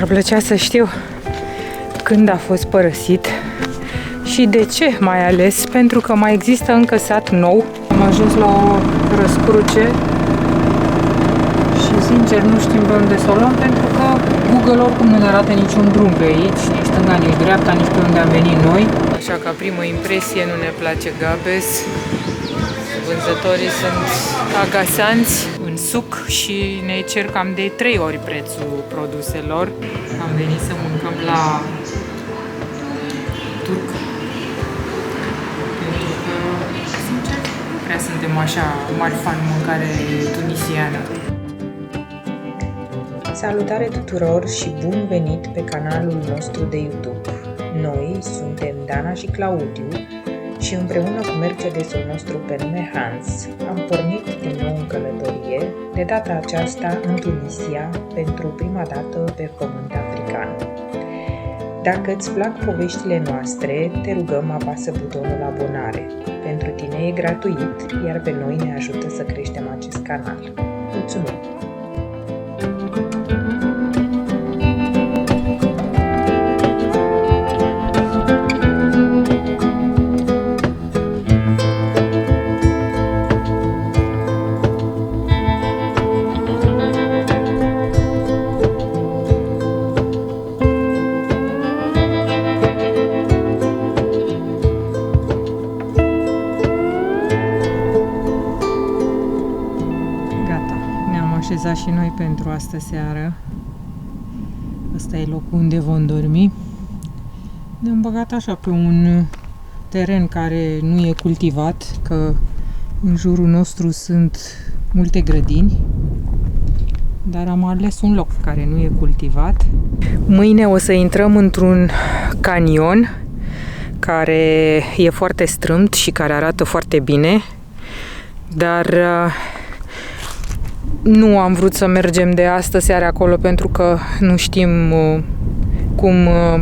Mi-ar plăcea să știu când a fost părăsit și de ce, mai ales pentru că mai există încă sat nou. Am ajuns la o răscruce și sincer nu știm pe unde să o luăm, pentru că Google oricum nu ne arată niciun drum pe aici, nici stânga, nici dreapta, nici pe unde am venit noi. Așa că primă impresie nu ne place Gabes. Vânzătorii sunt agasanți în suc și ne cer cam de 3 ori prețul produselor. Am venit să mâncăm la turc, pentru că, sincer, nu prea suntem așa mari fan mâncare tunisiană. Salutare tuturor și bun venit pe canalul nostru de YouTube. Noi suntem Dana și Claudiu și împreună cu Mercedesul nostru pe nume Hans am pornit din nou în călătorie, de data aceasta în Tunisia, pentru prima dată pe pământ african. Dacă îți plac poveștile noastre, te rugăm apasă butonul abonare. Pentru tine e gratuit, iar pe noi ne ajută să creștem acest canal. Mulțumim! Așezat și noi pentru astă seară. Ăsta e locul unde vom dormi. Ne-am băgat așa pe un teren care nu e cultivat, că în jurul nostru sunt multe grădini, dar am ales un loc care nu e cultivat. Mâine o să intrăm într-un canion care e foarte strâmt și care arată foarte bine, dar nu am vrut să mergem de astă seară acolo pentru că nu știm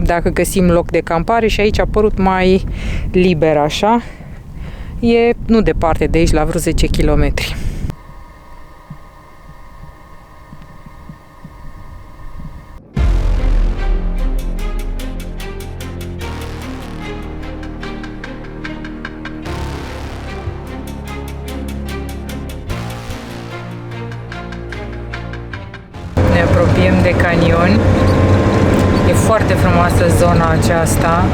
dacă găsim loc de campare și aici a părut mai liber așa. E nu departe de aici, la vreo 10 km. Apropiem de canion. E foarte frumoasă zona aceasta,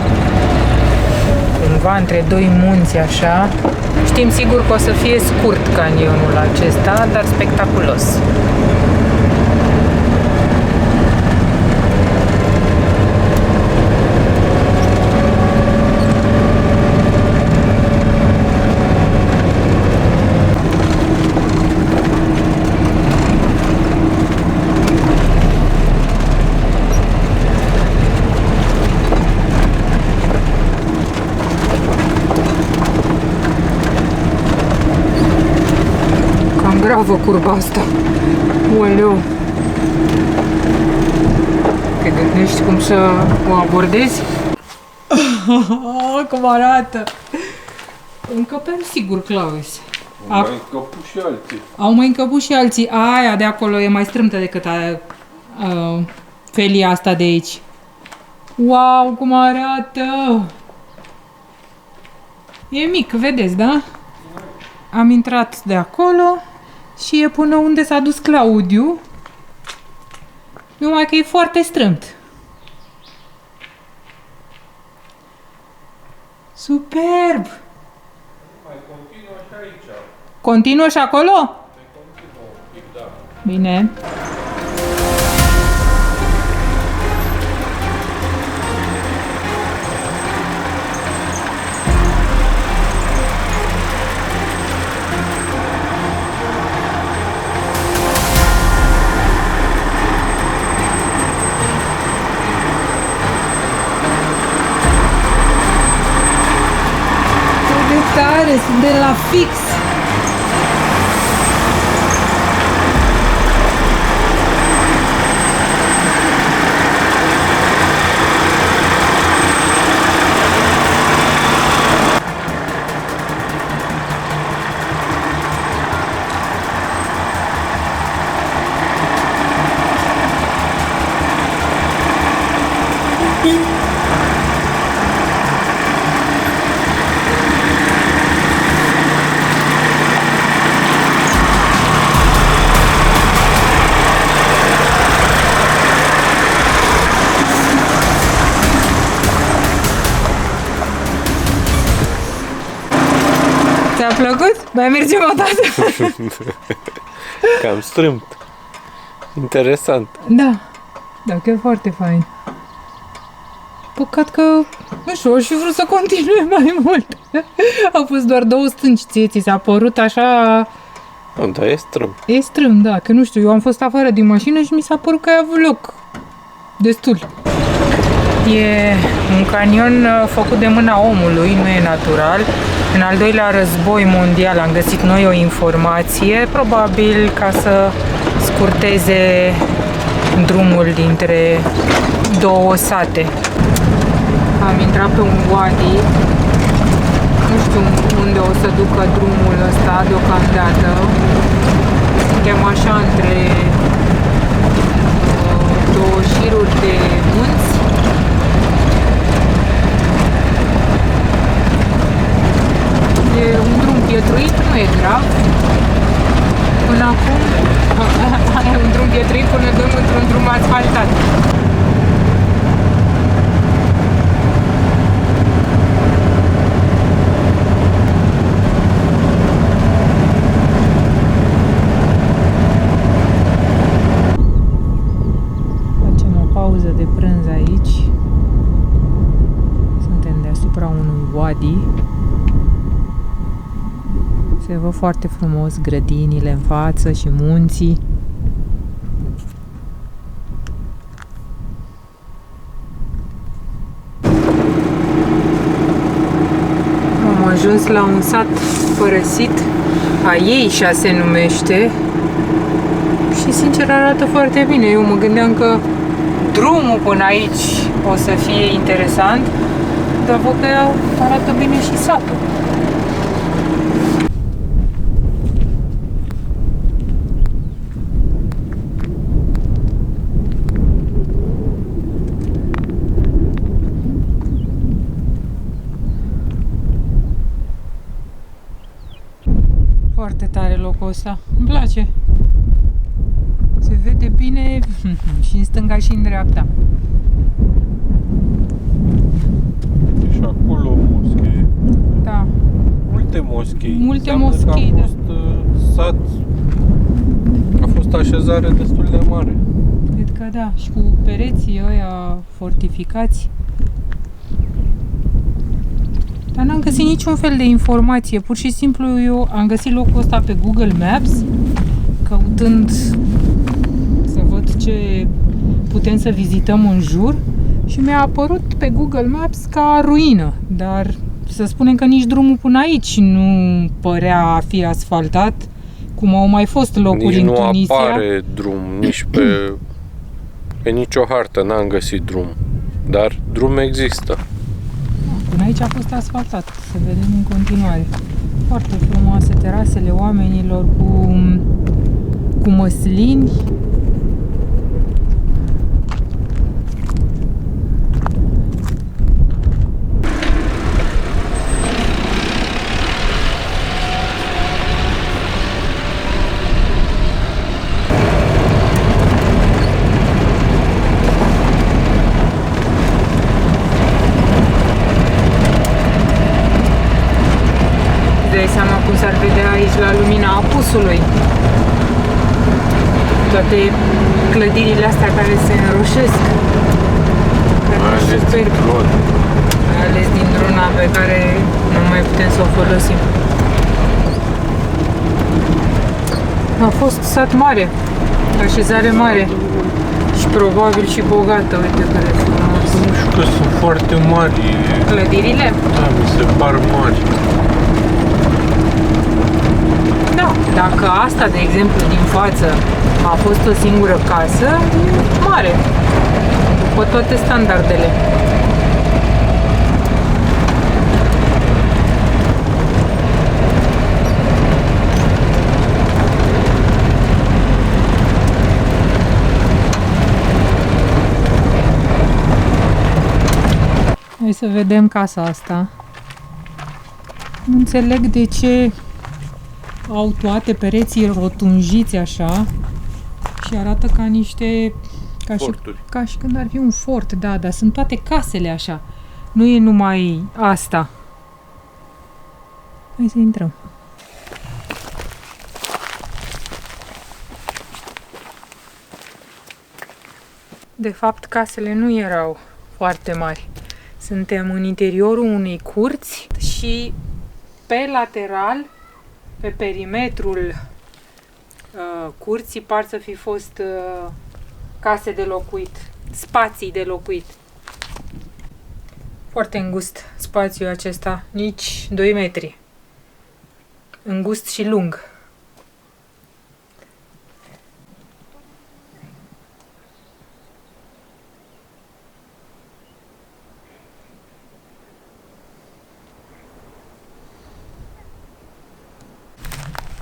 cumva între doi munți așa. Știm sigur că o să fie scurt canionul acesta, dar spectaculos. Gravă curba asta. Uoleu. Te gândești cum să o abordezi? Cum arată! Încăpem sigur, Claus. Au mai încăput și alții. Au mai încăput și alții. Aia de acolo e mai strâmtă decât felia asta de aici. Wow, cum arată! E mic, vedeți, da? Am intrat de acolo și e până unde s-a dus Claudiu, numai că e foarte strâmt. Superb! Mai continuă și aici. Continuă și acolo? Mai continuă un pic, da. Bine. Sunt de la fix. Ți-a plăcut? Mai mergem o dată? Cam strâmt. Interesant. Da. Da, chiar foarte fain. Păcat că, nu știu, aș fi vrut să continue mai mult. Au fost doar 2 stânci. Ți s-a părut așa... Nu, dar e strâmt. E strâmb, da, că nu știu, eu am fost afară din mașină și mi s-a părut că a avut loc. Destul. E un canion făcut de mâna omului, nu e natural. În al doilea război mondial am găsit noi o informație, probabil ca să scurteze drumul dintre 2 sate. Am intrat pe un wadi, nu știu unde o să ducă drumul ăsta deocamdată. Suntem așa între 2 șiruri de munți. E un drum pietruit, nu e grav. Până acum e un drum pietruit până dăm într-un drum asfaltat. Facem o pauză de prânz aici. Suntem deasupra unui wadi. Se văd foarte frumos grădinile în față și munții. Am ajuns la un sat părăsit, Aieșa se numește și sincer arată foarte bine. Eu mă gândeam că drumul până aici o să fie interesant, dar văd că arată bine și satul. Foarte tare locul ăsta. Îmi place. Se vede bine și în stânga și în dreapta. E și acolo moschee. Da. Multe moschei. Multe Înseamnă moschei, că a fost sat. A fost așezare destul de mare. Cred că da. Și cu pereții ăia fortificați. Dar n-am găsit niciun fel de informație. Pur și simplu eu am găsit locul ăsta pe Google Maps, căutând să văd ce putem să vizităm în jur și mi-a apărut pe Google Maps ca ruină. Dar să spunem că nici drumul până aici nu părea a fi asfaltat, cum au mai fost locuri Nici în nu Tunisia. apare drum, nici pe nicio hartă n-am găsit drum. Dar drum există. Până aici a fost asfaltat, să vedem în continuare. Foarte frumoase terasele oamenilor cu măslini. Dai seama cum s-ar vedea aici la lumina apusului. Toate clădirile astea care se înroșesc. Mai ales din drona pe care nu mai putem să o folosim. A fost sat mare, așezare mare și probabil și bogată. Uite cât de frumos. Nu știu că sunt foarte mari. Clădirile? Da, mi se par mari. Da, dacă asta, de exemplu, din față a fost o singură casă, e mare, după toate standardele. Hai să vedem casa asta. Nu înțeleg de ce au toate pereții rotunjiți așa și arată ca niște... Ca și când ar fi un fort, da, dar sunt toate casele așa. Nu e numai asta. Hai să intrăm. De fapt, casele nu erau foarte mari. Suntem în interiorul unei curți și pe lateral, pe perimetrul curții, par să fi fost case de locuit, spații de locuit. Foarte îngust spațiul acesta, nici 2 metri. Îngust și lung.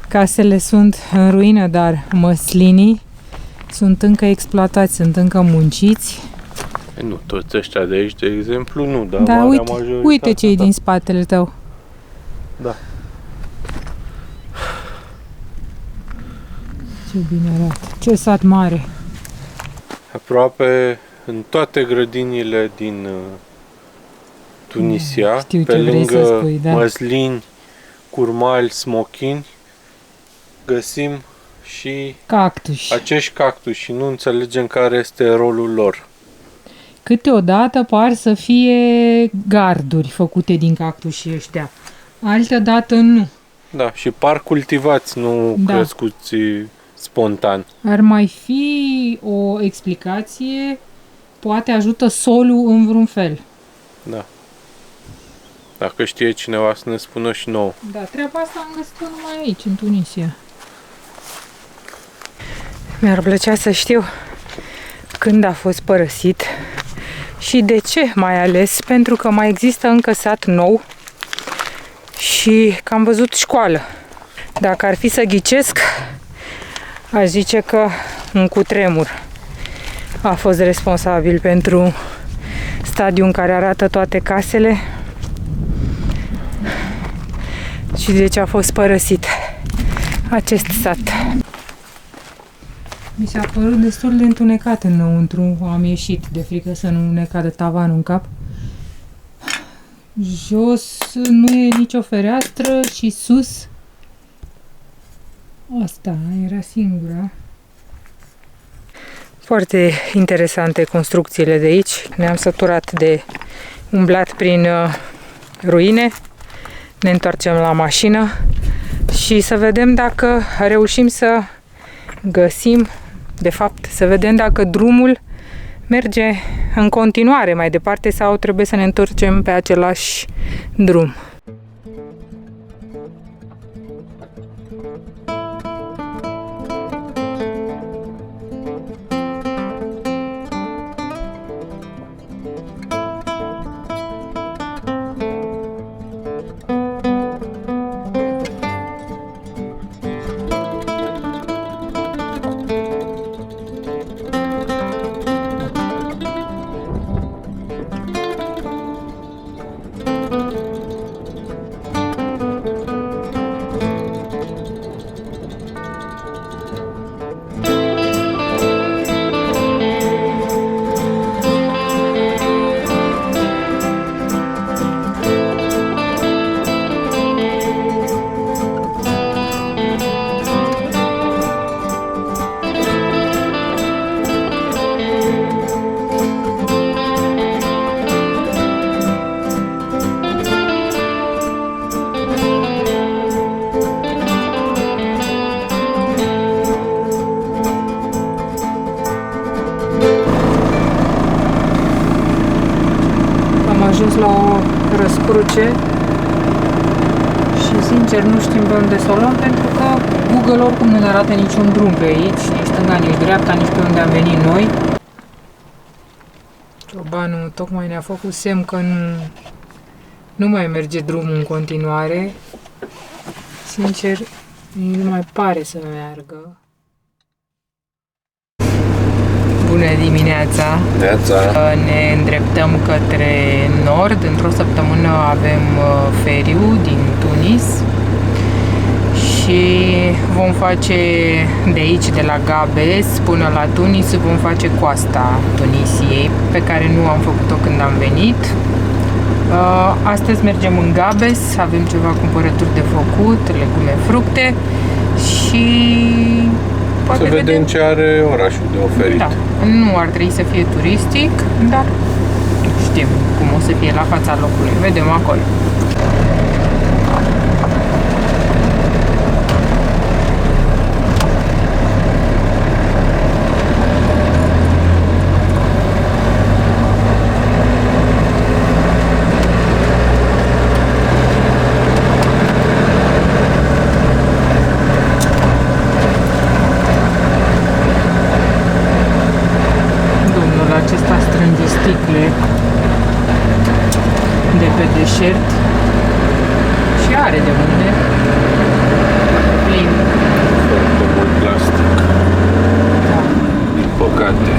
Casele sunt în ruină, dar măslinii sunt încă exploatați, sunt încă munciți. Nu toți ăștia de aici, de exemplu, nu, dar Da, marea uite, majoritate, uite cei da. din spatele tău. Da. Ce bine arată. Ce sat mare. Aproape în toate grădinile din Tunisia, Știu pe ce vrei să lângă spui, da. măslini, curmali, smochini, găsim și Cactus. acești cactus și nu înțelegem care este rolul lor. Câteodată par să fie garduri făcute din cactusii ăștia. Altădată nu. Da, și par cultivați, nu Da. crescuți spontan. Ar mai fi o explicație, poate ajută solul în vreun fel. Da. Dacă știe cineva să ne spună și nouă. Da, treaba asta am găsit-o numai aici, în Tunisia. Mi-ar plăcea să știu când a fost părăsit și de ce, mai ales pentru că mai există încă sat nou și că am văzut școală. Dacă ar fi să ghicesc, aș zice că un cutremur a fost responsabil pentru stadiul în care arată toate casele și de ce a fost părăsit acest sat. Mi s-a părut destul de întunecat înăuntru, am ieșit de frică să nu ne cadă tavanul în cap. Jos nu e nicio fereastră și sus asta era singura. Foarte interesante construcțiile de aici. Ne-am săturat de umblat prin ruine. Ne întoarcem la mașină și să vedem dacă reușim să găsim, de fapt, să vedem dacă drumul merge în continuare mai departe sau trebuie să ne întoarcem pe același drum. Ajuns la o răscruce și sincer nu știm pe unde să o luăm pentru că Google oricum nu ne arată niciun drum pe aici, nici stânga, nici dreapta, nici pe unde am venit noi. Ciobanul tocmai ne-a făcut semn că nu mai merge drumul în continuare. Sincer, nu mai pare să meargă. Bună dimineața! Ne îndreptăm către nord. Într-o săptămână avem feriu din Tunis și vom face de aici, de la Gabes până la Tunis, vom face coasta Tunisiei, pe care nu am făcut-o când am venit. Astăzi mergem în Gabes, avem ceva cumpărături de făcut, legume, fructe și poate să vedem ce are orașul de oferit. Da. Nu ar trebui să fie turistic, dar știm cum o să fie la fața locului. Vedem acolo. Acesta strânge sticle de pe deșert și are de unde. Plin. Foarte mult plastic. Da. Din păcate.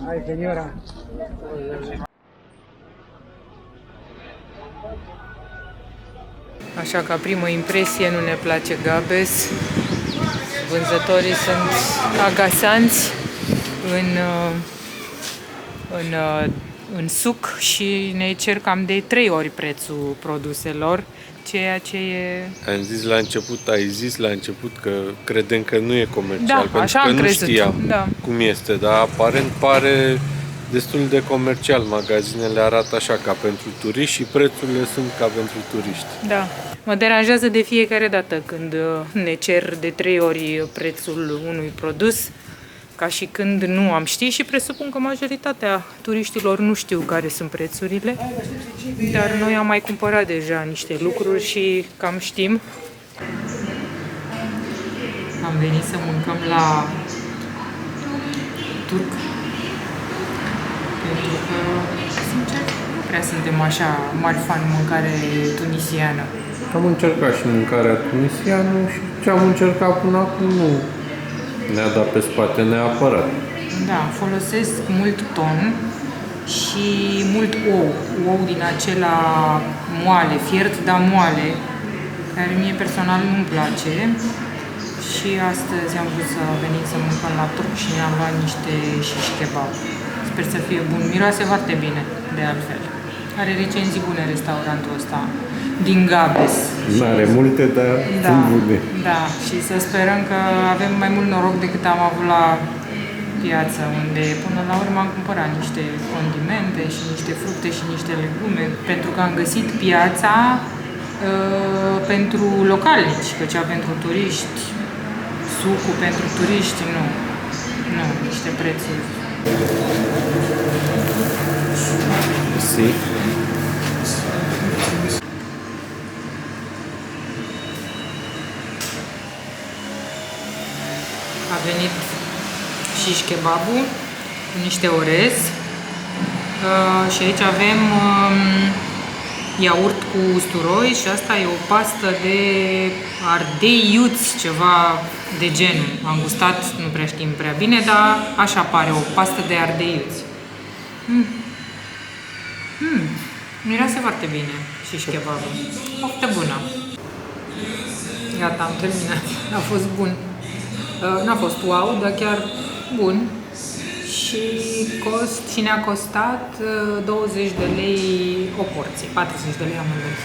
Hai, señora. Așa, ca primă impresie, nu ne place Gabes. Vânzătorii sunt agasanți în suc și ne cer cam de 3 ori prețul produselor, ceea ce e... Ai zis la început că credem că nu e comercial, Da, pentru așa că am nu crezut, știam da. cum este, dar aparent pare destul de comercial. Magazinele arată așa, ca pentru turiști, și prețurile sunt ca pentru turiști. Da. Mă deranjează de fiecare dată când ne cer de 3 ori prețul unui produs, ca și când nu am ști, și presupun că majoritatea turiștilor nu știu care sunt prețurile, dar noi am mai cumpărat deja niște lucruri și cam știm. Am venit să mâncăm la turc, pentru că, sincer, nu prea suntem așa mari fan mâncare tunisiană. Am încercat și mâncarea tunisiană și ce am încercat până acum nu ne-a dat pe spate neapărat. Da, folosesc mult ton și mult ou din acela moale, fiert, dar moale, care mie personal nu-mi place. Și astăzi am vrut să venim să mâncăm la turc și ne-am luat niște shish kebab. Sper să fie bun, miroase foarte bine, de altfel. Are recenzii bune restaurantul ăsta din Gabes. N-are multe, dar sunt bune. Da, și să sperăm că avem mai mult noroc decât am avut la piață, unde până la urmă am cumpărat niște condimente și niște fructe și niște legume, pentru că am găsit piața pentru localnici, că cea pentru turiști, sucul pentru turiști, nu, niște prețuri. Si. A venit shish kebabul cu niște orez și aici avem iaurt cu usturoi și asta e o pastă de ardei iuți, ceva de genul. Am gustat, nu prea știm prea bine, dar așa pare, o pastă de ardei iuți. Miroase foarte bine shish kebabul. Foarte bună. Gata, am terminat. A fost bun. N-a fost wow, dar chiar bun. Și ne-a costat 20 de lei o porție, 40 de lei am vândut.